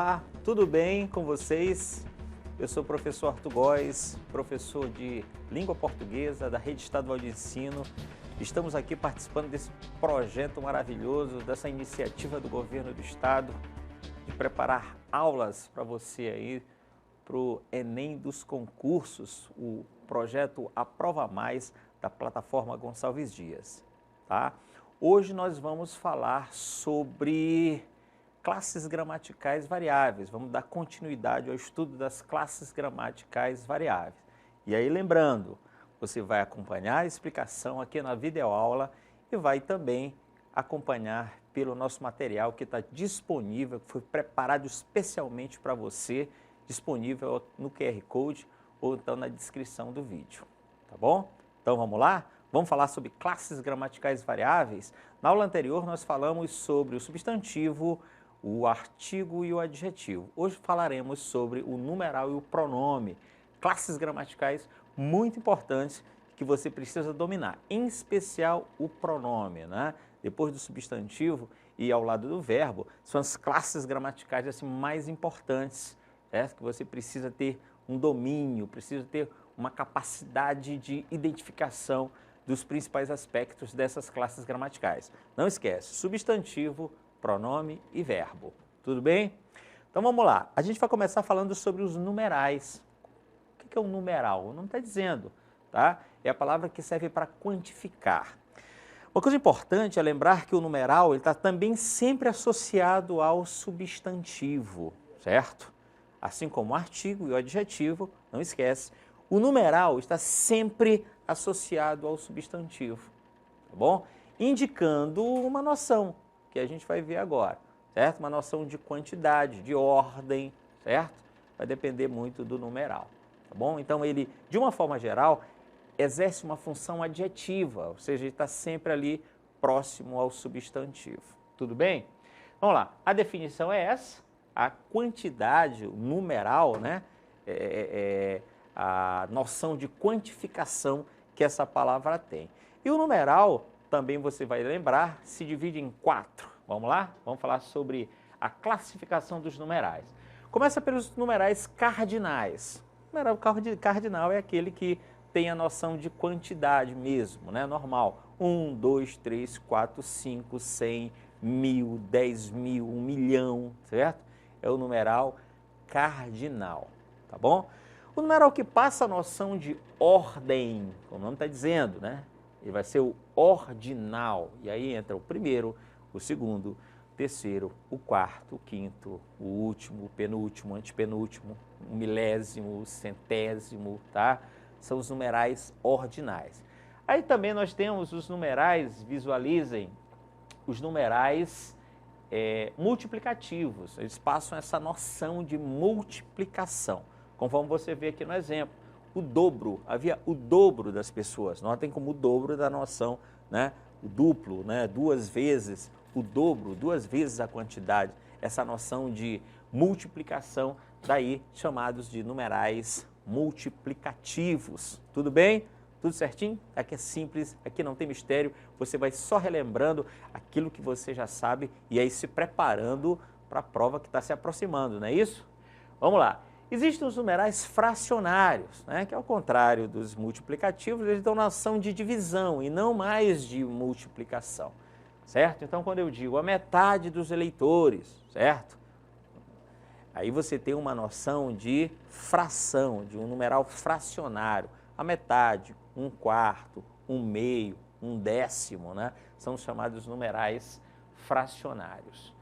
Olá, tudo bem com vocês? Eu sou o professor Arthur Góes, professor de Língua Portuguesa da Rede Estadual de Ensino. Estamos aqui participando desse projeto maravilhoso, dessa iniciativa do Governo do Estado de preparar aulas para você aí para o Enem dos concursos, o projeto Aprova Mais da plataforma Gonçalves Dias. Tá? Hoje nós vamos falar sobre classes gramaticais variáveis. Vamos dar continuidade ao estudo das classes gramaticais variáveis. E aí, lembrando, você vai acompanhar a explicação aqui na videoaula e vai também acompanhar pelo nosso material que está disponível, que foi preparado especialmente para você, disponível no QR Code ou então na descrição do vídeo. Tá bom? Então vamos lá? Vamos falar sobre classes gramaticais variáveis? Na aula anterior nós falamos sobre o substantivo, o artigo e o adjetivo. Hoje falaremos sobre o numeral e o pronome, classes gramaticais muito importantes que você precisa dominar, em especial o pronome, né? Depois do substantivo e ao lado do verbo, são as classes gramaticais assim, mais importantes, que você precisa ter um domínio, precisa ter uma capacidade de identificação dos principais aspectos dessas classes gramaticais. Não esquece, substantivo, pronome e verbo. Tudo bem? Então vamos lá. A gente vai começar falando sobre os numerais. O que é um numeral? O nome está dizendo, tá? É a palavra que serve para quantificar. Uma coisa importante é lembrar que o numeral está também sempre associado ao substantivo, certo? Assim como o artigo e o adjetivo, não esquece, o numeral está sempre associado ao substantivo, tá bom? Indicando uma noção, que a gente vai ver agora, certo? Uma noção de quantidade, de ordem, certo? Vai depender muito do numeral, tá bom? Então ele, de uma forma geral, exerce uma função adjetiva, ou seja, ele está sempre ali próximo ao substantivo. Tudo bem? Vamos lá, a definição é essa, a quantidade, o numeral, né? A noção de quantificação que essa palavra tem. E o numeral, também você vai lembrar, se divide em 4. Vamos lá? Vamos falar sobre a classificação dos numerais. Começa pelos numerais cardinais. O numeral cardinal é aquele que tem a noção de quantidade mesmo, né? Normal. 1, 2, 3, 4, 5, 100, 1000, 10.000, 1 milhão, certo? É o numeral cardinal, tá bom? O numeral que passa a noção de ordem, como o nome está dizendo, né? Ele vai ser o ordinal, e aí entra o primeiro, o segundo, o terceiro, o quarto, o quinto, o último, o penúltimo, o antepenúltimo, o milésimo, o centésimo, tá? São os numerais ordinais. Aí também nós temos os numerais, visualizem, os numerais multiplicativos, eles passam essa noção de multiplicação, conforme você vê aqui no exemplo. O dobro, havia o dobro das pessoas, notem como o dobro da noção, né? O duplo, né? 2 vezes o dobro, 2 vezes a quantidade, essa noção de multiplicação, daí chamados de numerais multiplicativos. Tudo bem? Tudo certinho? Aqui é simples, aqui não tem mistério, você vai só relembrando aquilo que você já sabe e aí se preparando para a prova que está se aproximando, não é isso? Vamos lá. Existem os numerais fracionários, né, que ao contrário dos multiplicativos, eles dão noção de divisão e não mais de multiplicação, certo? Então, quando eu digo a metade dos eleitores, certo? Aí você tem uma noção de fração, de um numeral fracionário. A metade, 1/4, 1/2, 1/10, né? São os chamados numerais fracionários.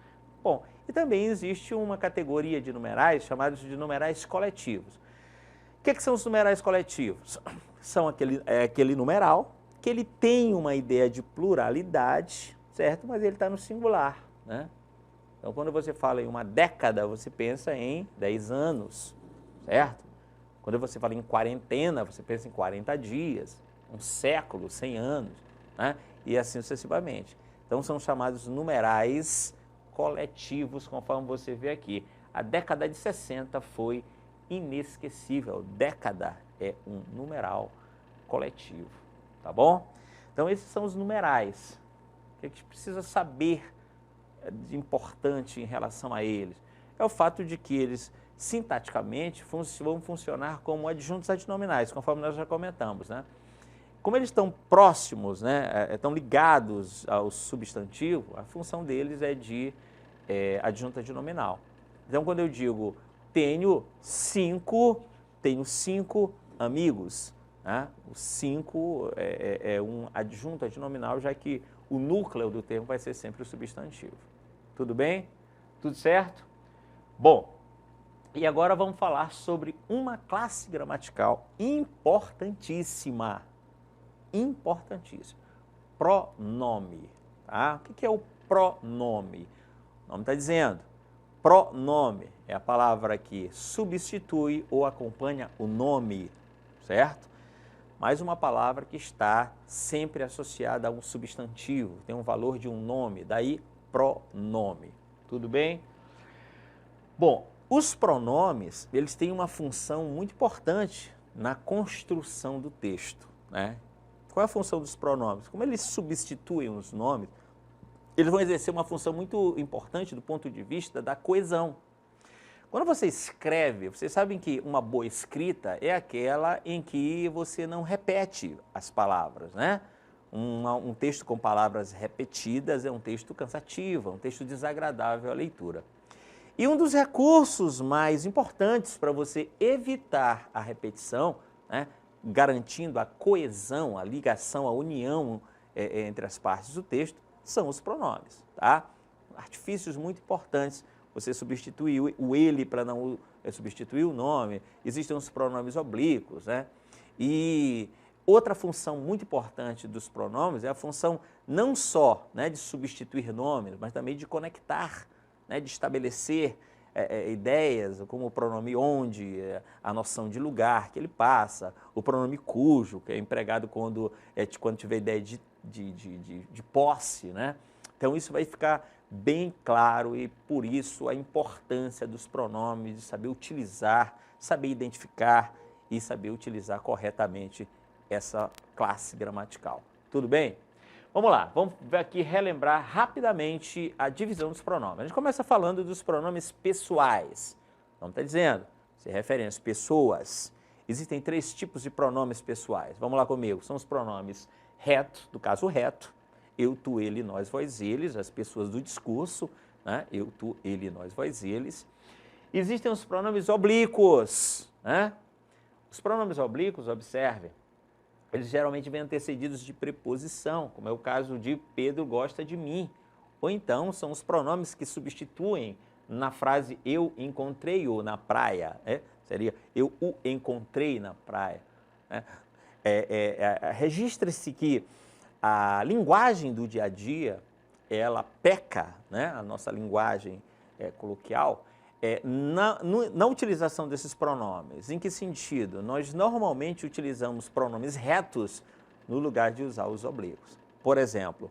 Bom, e também existe uma categoria de numerais chamados de numerais coletivos. O que são os numerais coletivos? São aquele numeral que ele tem uma ideia de pluralidade, certo? Mas ele está no singular, né? Então, quando você fala em uma década, você pensa em 10 anos, certo? Quando você fala em quarentena, você pensa em 40 dias, um século, 100 anos, né? E assim sucessivamente. Então, são chamados numerais coletivos, conforme você vê aqui. A década de 60 foi inesquecível. Década é um numeral coletivo, tá bom? Então, esses são os numerais. O que a gente precisa saber de importante em relação a eles? é o fato de que eles, sintaticamente, vão funcionar como adjuntos adnominais, conforme nós já comentamos, né? Como eles estão próximos, né, estão ligados ao substantivo, a função deles é de adjunto adnominal. Então, quando eu digo tenho cinco amigos, né? O 5 é um adjunto adnominal, já que o núcleo do termo vai ser sempre o substantivo. Tudo bem? Tudo certo? Bom, e agora vamos falar sobre uma classe gramatical importantíssima. Importantíssima. Pronome. Tá? O que é o pronome? O nome está dizendo. Pronome é a palavra que substitui ou acompanha o nome, certo? Mais uma palavra que está sempre associada a um substantivo, tem um valor de um nome, daí pronome. Tudo bem? Bom, os pronomes, eles têm uma função muito importante na construção do texto, né? Qual é a função dos pronomes? Como eles substituem os nomes, eles vão exercer uma função muito importante do ponto de vista da coesão. Quando você escreve, vocês sabem que uma boa escrita é aquela em que você não repete as palavras, né? Um texto com palavras repetidas é um texto cansativo, é um texto desagradável à leitura. E um dos recursos mais importantes para você evitar a repetição, né, garantindo a coesão, a ligação, a união entre as partes do texto, são os pronomes, tá? Artifícios muito importantes. Você substituir o ele para não substituir o nome, existem os pronomes oblíquos, né? E outra função muito importante dos pronomes é a função não só, né, de substituir nomes, mas também de conectar, né, de estabelecer ideias, como o pronome onde, a noção de lugar que ele passa, o pronome cujo, que é empregado quando tiver ideia de posse, né? Então isso vai ficar bem claro e por isso a importância dos pronomes, de saber utilizar, saber identificar e saber utilizar corretamente essa classe gramatical. Tudo bem? Vamos lá, vamos aqui relembrar rapidamente a divisão dos pronomes. A gente começa falando dos pronomes pessoais. Como está dizendo, se refere às pessoas. Existem 3 tipos de pronomes pessoais. Vamos lá comigo, são os pronomes reto, do caso reto, eu, tu, ele, nós, vós, eles, as pessoas do discurso, né? Eu, tu, ele, nós, vós, eles. Existem os pronomes oblíquos, né? Os pronomes oblíquos, observem, eles geralmente vêm antecedidos de preposição, como é o caso de Pedro gosta de mim. Ou então são os pronomes que substituem na frase eu encontrei-o na praia, né? Seria eu o encontrei na praia, né? Registre-se que a linguagem do dia a dia, ela peca, né? A nossa linguagem coloquial, na utilização desses pronomes. Em que sentido? Nós normalmente utilizamos pronomes retos no lugar de usar os oblíquos. Por exemplo,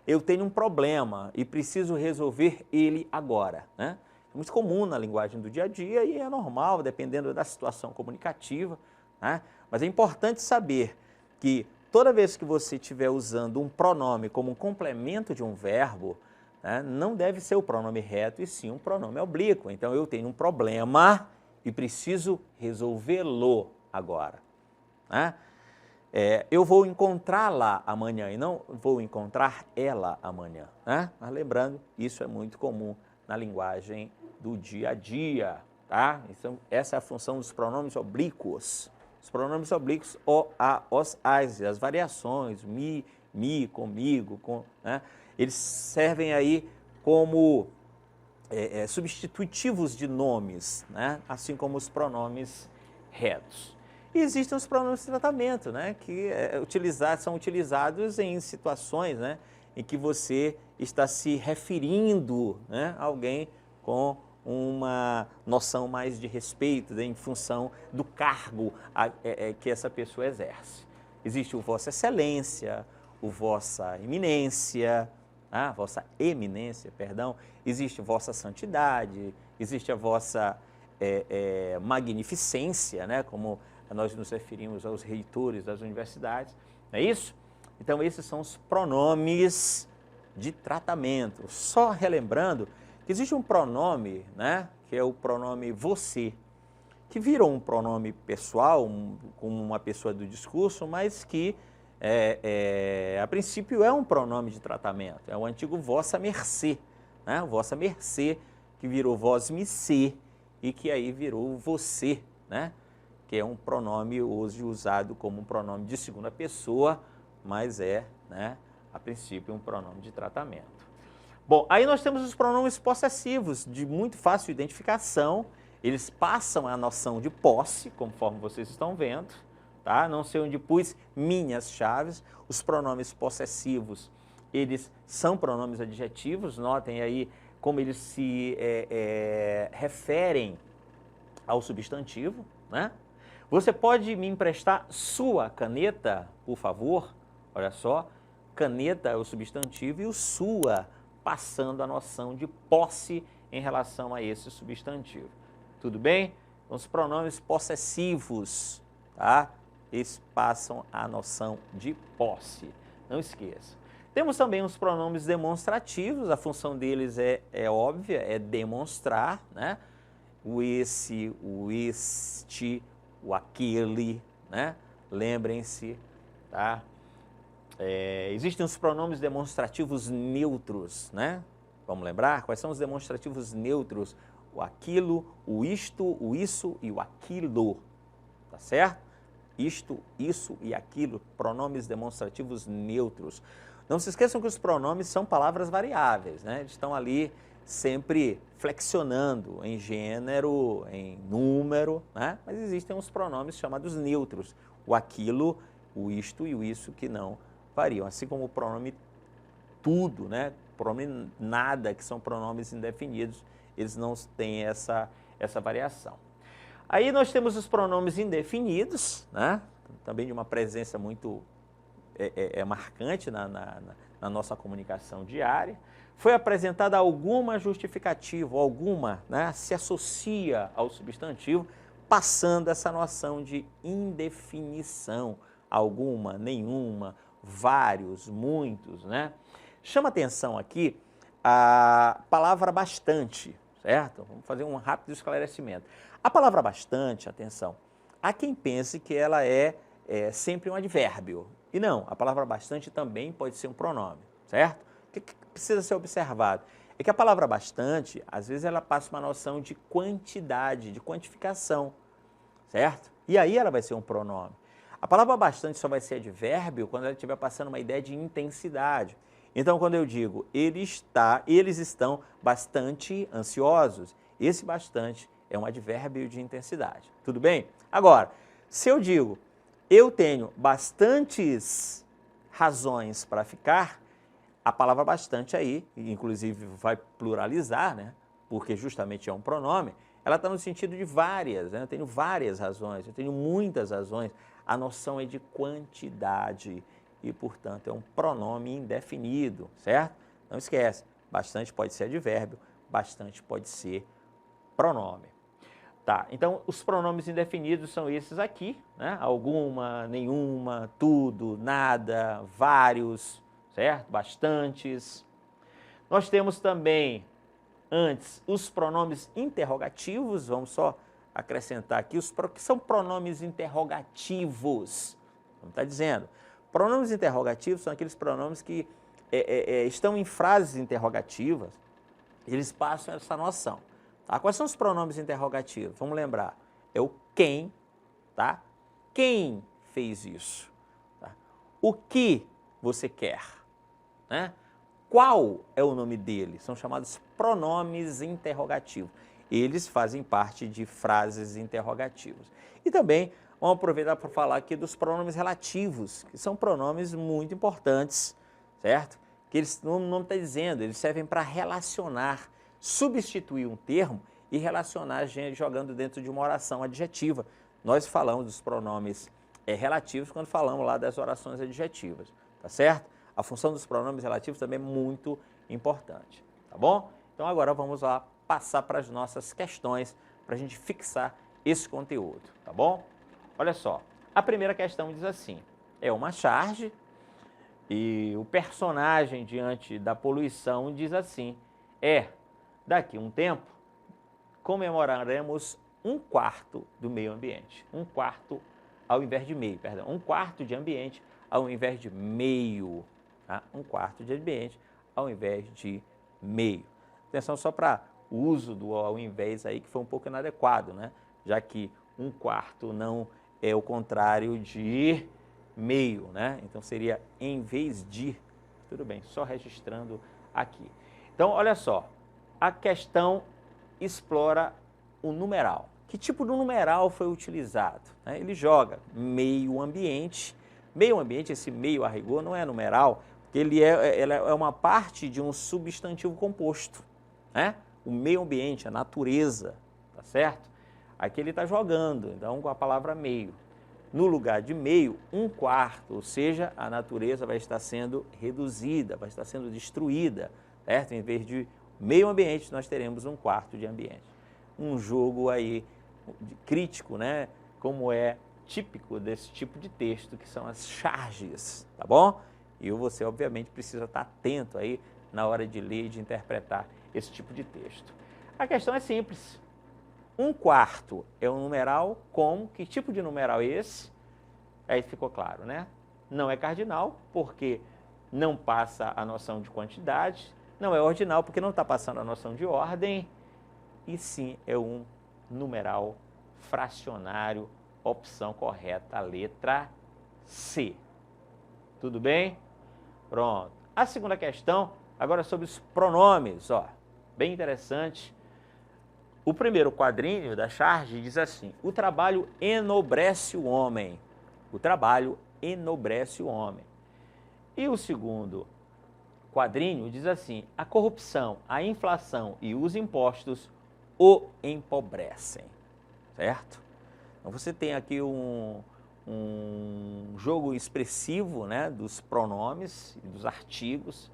eu tenho um problema e preciso resolver ele agora, né? É muito comum na linguagem do dia a dia e é normal, dependendo da situação comunicativa, né? Mas é importante saber que toda vez que você estiver usando um pronome como um complemento de um verbo, né, não deve ser o pronome reto e sim um pronome oblíquo. Então, eu tenho um problema e preciso resolvê-lo agora, né? Eu vou encontrá-la amanhã e não vou encontrar ela amanhã, né? Mas lembrando, isso é muito comum na linguagem do dia a dia, tá? Então, essa é a função dos pronomes oblíquos. Os pronomes oblíquos, o, a, os, as variações, mi, comigo, com, né? Eles servem aí como substitutivos de nomes, né? Assim como os pronomes retos. E existem os pronomes de tratamento, né? Que são utilizados em situações, né, em que você está se referindo, né, a alguém com uma noção mais de respeito, né, em função do cargo que essa pessoa exerce. Existe o Vossa Excelência, o Vossa Eminência, Vossa Eminência, perdão, existe Vossa Santidade, existe a Vossa Magnificência, né, como nós nos referimos aos reitores das universidades, não é isso? Então, esses são os pronomes de tratamento. Só relembrando que existe um pronome, né, que é o pronome você, que virou um pronome pessoal, como uma pessoa do discurso, mas que, a princípio, é um pronome de tratamento. É o antigo vossa mercê, né? Vossa mercê, que virou vós me ser, e que aí virou você, né? Que é um pronome hoje usado como um pronome de segunda pessoa, mas né, a princípio, um pronome de tratamento. Bom, aí nós temos os pronomes possessivos, de muito fácil identificação. Eles passam a noção de posse, conforme vocês estão vendo, tá? Não sei onde pus minhas chaves. Os pronomes possessivos, eles são pronomes adjetivos, notem aí como eles se referem ao substantivo, né? Você pode me emprestar sua caneta, por favor? Olha só, caneta é o substantivo e o sua passando a noção de posse em relação a esse substantivo. Tudo bem? Então, os pronomes possessivos, tá? Eles passam a noção de posse. Não esqueça. Temos também os pronomes demonstrativos, a função deles é óbvia, é demonstrar, né? O esse, o este, o aquele, né? Lembrem-se, tá? Existem os pronomes demonstrativos neutros, né? Vamos lembrar? Quais são os demonstrativos neutros? O aquilo, o isto, o isso e o aquilo, tá certo? Isto, isso e aquilo, pronomes demonstrativos neutros. Não se esqueçam que os pronomes são palavras variáveis, né? Eles estão ali sempre flexionando em gênero, em número, né? Mas existem os pronomes chamados neutros, o aquilo, o isto e o isso que não variam, assim como o pronome tudo, né? O pronome nada, que são pronomes indefinidos, eles não têm essa variação. Aí nós temos os pronomes indefinidos, né? Também de uma presença muito marcante na nossa comunicação diária. Foi apresentada alguma justificativa, alguma, né? Se associa ao substantivo, passando essa noção de indefinição, alguma, nenhuma, vários, muitos, né? Chama atenção aqui a palavra bastante, certo? Vamos fazer um rápido esclarecimento. A palavra bastante, atenção, há quem pense que ela é sempre um advérbio. E não, a palavra bastante também pode ser um pronome, certo? O que precisa ser observado? É que a palavra bastante, às vezes ela passa uma noção de quantidade, de quantificação, certo? E aí ela vai ser um pronome. A palavra bastante só vai ser advérbio quando ela estiver passando uma ideia de intensidade. Então, quando eu digo eles estão bastante ansiosos, esse bastante é um advérbio de intensidade. Tudo bem? Agora, se eu digo eu tenho bastantes razões para ficar, a palavra bastante aí, inclusive vai pluralizar, né? Porque justamente é um pronome, ela está no sentido de várias, né? Eu tenho várias razões, eu tenho muitas razões. A noção é de quantidade e, portanto, é um pronome indefinido, certo? Não esquece, bastante pode ser advérbio, bastante pode ser pronome. Tá, então os pronomes indefinidos são esses aqui, né? Alguma, nenhuma, tudo, nada, vários, certo? Bastantes. Nós temos também, antes, os pronomes interrogativos, vamos só acrescentar aqui, que são pronomes interrogativos, como está dizendo. Pronomes interrogativos são aqueles pronomes que estão em frases interrogativas, eles passam essa noção. Tá? Quais são os pronomes interrogativos? Vamos lembrar, é o quem, tá? Quem fez isso? Tá? O que você quer? Né? Qual é o nome dele? São chamados pronomes interrogativos. Eles fazem parte de frases interrogativas. E também vamos aproveitar para falar aqui dos pronomes relativos, que são pronomes muito importantes, certo? Que eles, o nome está dizendo, eles servem para relacionar, substituir um termo e relacionar jogando dentro de uma oração adjetiva. Nós falamos dos pronomes relativos quando falamos lá das orações adjetivas, tá certo? A função dos pronomes relativos também é muito importante, tá bom? Então agora vamos lá passar para as nossas questões, para a gente fixar esse conteúdo, tá bom? Olha só, a primeira questão diz assim, é uma charge e o personagem diante da poluição diz assim, daqui a um tempo, comemoraremos 1/4 do meio ambiente. 1/4 ao invés de meio, perdão. 1/4 de ambiente ao invés de meio. Tá? 1/4 de ambiente ao invés de meio. Atenção só para o uso do ao invés aí, que foi um pouco inadequado, né? Já que 1/4 não é o contrário de meio, né? Então seria em vez de. Tudo bem, só registrando aqui. Então, olha só, a questão explora o numeral. Que tipo de numeral foi utilizado? Ele joga meio ambiente. Meio ambiente, esse meio a rigor não é numeral, porque ela é uma parte de um substantivo composto, né? O meio ambiente, a natureza, tá certo? Aqui ele está jogando, então com a palavra meio. No lugar de meio, 1/4, ou seja, a natureza vai estar sendo reduzida, vai estar sendo destruída, certo? Em vez de meio ambiente, nós teremos 1/4 de ambiente. Um jogo aí crítico, né? Como é típico desse tipo de texto, que são as charges, tá bom? E você, obviamente, precisa estar atento aí na hora de ler e de interpretar esse tipo de texto. A questão é simples. 1/4 é um numeral como? Que tipo de numeral é esse? Aí ficou claro, né? Não é cardinal, porque não passa a noção de quantidade. Não é ordinal, porque não está passando a noção de ordem. E sim, é um numeral fracionário, opção correta, a letra C. Tudo bem? Pronto. A segunda questão, agora sobre os pronomes, ó. Bem interessante. O primeiro quadrinho da charge diz assim: o trabalho enobrece o homem. O trabalho enobrece o homem. E o segundo quadrinho diz assim: a corrupção, a inflação e os impostos o empobrecem. Certo? Então você tem aqui um jogo expressivo, né, dos pronomes e dos artigos.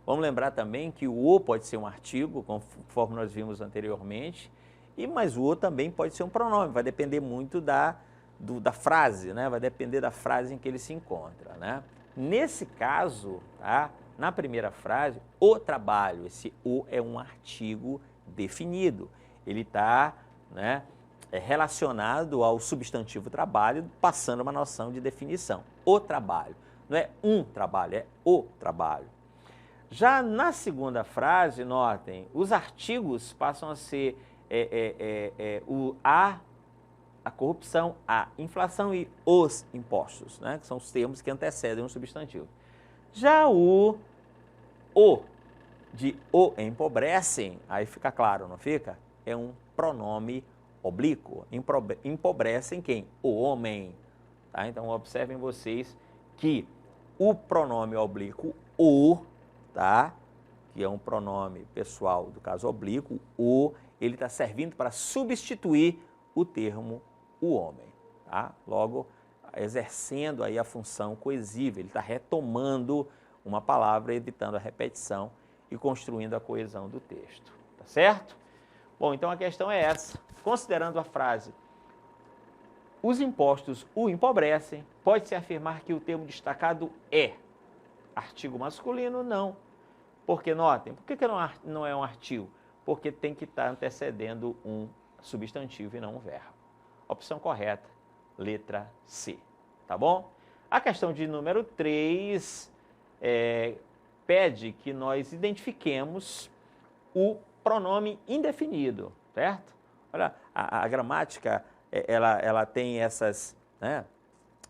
Vamos lembrar também que o "o" pode ser um artigo, conforme nós vimos anteriormente, mas o "o" também pode ser um pronome, vai depender muito da frase, né? Vai depender da frase em que ele se encontra, né? Nesse caso, tá? Na primeira frase, o trabalho, esse "o" é um artigo definido, ele está, né, relacionado ao substantivo trabalho, passando uma noção de definição. O trabalho, não é um trabalho, é o trabalho. Já na segunda frase, notem, os artigos passam a ser a corrupção, a inflação e os impostos, né? Que são os termos que antecedem um substantivo. Já o de o empobrecem, aí fica claro, não fica? É um pronome oblíquo. Empobrecem quem? O homem. Tá? Então, observem vocês que o pronome oblíquo o, tá? Que é um pronome pessoal do caso oblíquo, o, ele está servindo para substituir o termo o homem. Tá? Logo, exercendo aí a função coesiva, ele está retomando uma palavra, evitando a repetição e construindo a coesão do texto. Tá certo? Bom, então a questão é essa. Considerando a frase, os impostos o empobrecem, pode-se afirmar que o termo destacado é artigo masculino? Não. Porque, notem, por que não é um artigo? Porque tem que estar antecedendo um substantivo e não um verbo. Opção correta, letra C. Tá bom? A questão de número 3 pede que nós identifiquemos o pronome indefinido, certo? Olha, a gramática, ela tem essas, né,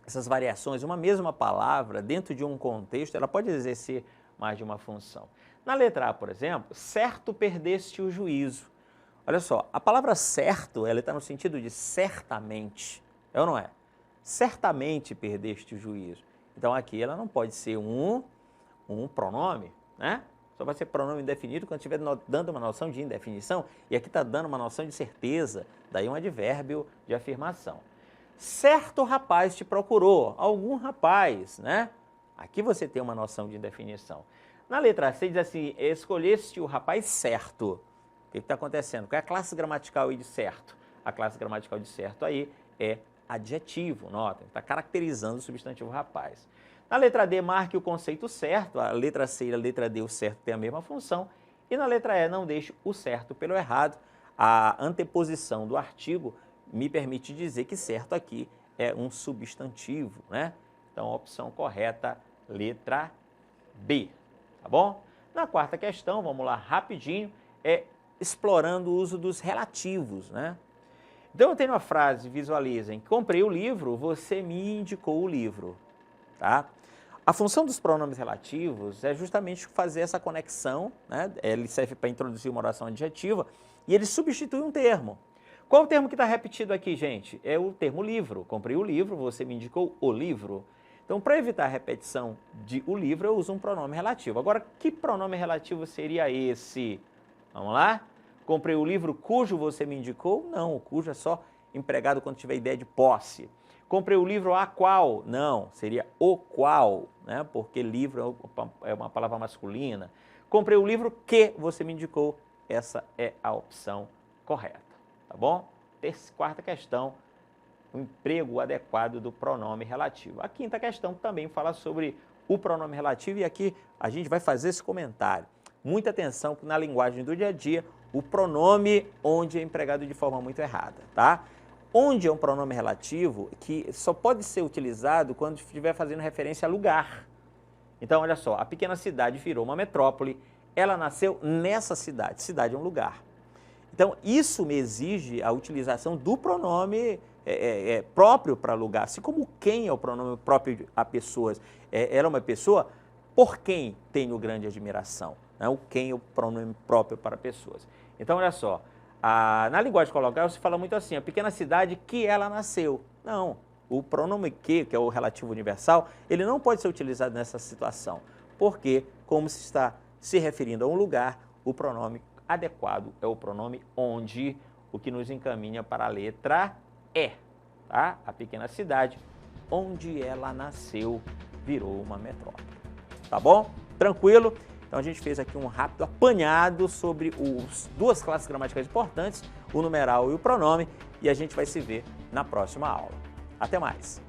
essas variações. Uma mesma palavra, dentro de um contexto, ela pode exercer mais de uma função. Na letra A, por exemplo, certo perdeste o juízo. Olha só, a palavra certo, ela está no sentido de certamente, é ou não é? Certamente perdeste o juízo. Então aqui ela não pode ser um pronome, né? Só vai ser pronome indefinido quando estiver dando uma noção de indefinição, e aqui está dando uma noção de certeza, daí um advérbio de afirmação. Certo rapaz te procurou, algum rapaz, né? Aqui você tem uma noção de indefinição. Na letra C diz assim, escolheste o rapaz certo. O que está acontecendo? Qual é a classe gramatical aí de certo? A classe gramatical de certo aí é adjetivo, nota, está caracterizando o substantivo rapaz. Na letra D, marque o conceito certo, a letra C e a letra D, o certo tem a mesma função, E na letra E, não deixe o certo pelo errado. A anteposição do artigo me permite dizer que certo aqui é um substantivo, né? Então, a opção correta, letra B, tá bom? Na quarta questão, vamos lá rapidinho, é explorando o uso dos relativos, né? Então, eu tenho uma frase, visualizem, comprei o livro, você me indicou o livro, tá? A função dos pronomes relativos é justamente fazer essa conexão, né? Ele serve para introduzir uma oração adjetiva e ele substitui um termo. Qual o termo que está repetido aqui, gente? É o termo livro. Comprei o livro, você me indicou o livro. Então, para evitar a repetição de o livro, eu uso um pronome relativo. Agora, que pronome relativo seria esse? Vamos lá? Comprei o livro cujo você me indicou? Não, o cujo é só empregado quando tiver ideia de posse. Comprei o livro a qual? Não, seria o qual, né? Porque livro é uma palavra masculina. Comprei o livro que você me indicou. Essa é a opção correta, tá bom? Quarta questão, o emprego adequado do pronome relativo. A quinta questão também fala sobre o pronome relativo e aqui a gente vai fazer esse comentário. Muita atenção que na linguagem do dia a dia, o pronome onde é empregado de forma muito errada, tá? Onde é um pronome relativo que só pode ser utilizado quando estiver fazendo referência a lugar. Então, olha só, a pequena cidade virou uma metrópole, ela nasceu nessa cidade, cidade é um lugar. Então, isso me exige a utilização do pronome próprio para lugar, assim como quem é o pronome próprio a pessoas. Ela é uma pessoa por quem tenho grande admiração, né? O quem é o pronome próprio para pessoas. Então, olha só, na linguagem coloquial se fala muito assim, a pequena cidade que ela nasceu. Não, o pronome que é o relativo universal, ele não pode ser utilizado nessa situação, porque, como se está se referindo a um lugar, o pronome adequado é o pronome onde, o que nos encaminha para a letra E, tá? A pequena cidade onde ela nasceu virou uma metrópole, tá bom? Tranquilo? Então a gente fez aqui um rápido apanhado sobre duas classes gramaticais importantes, o numeral e o pronome, e a gente vai se ver na próxima aula. Até mais!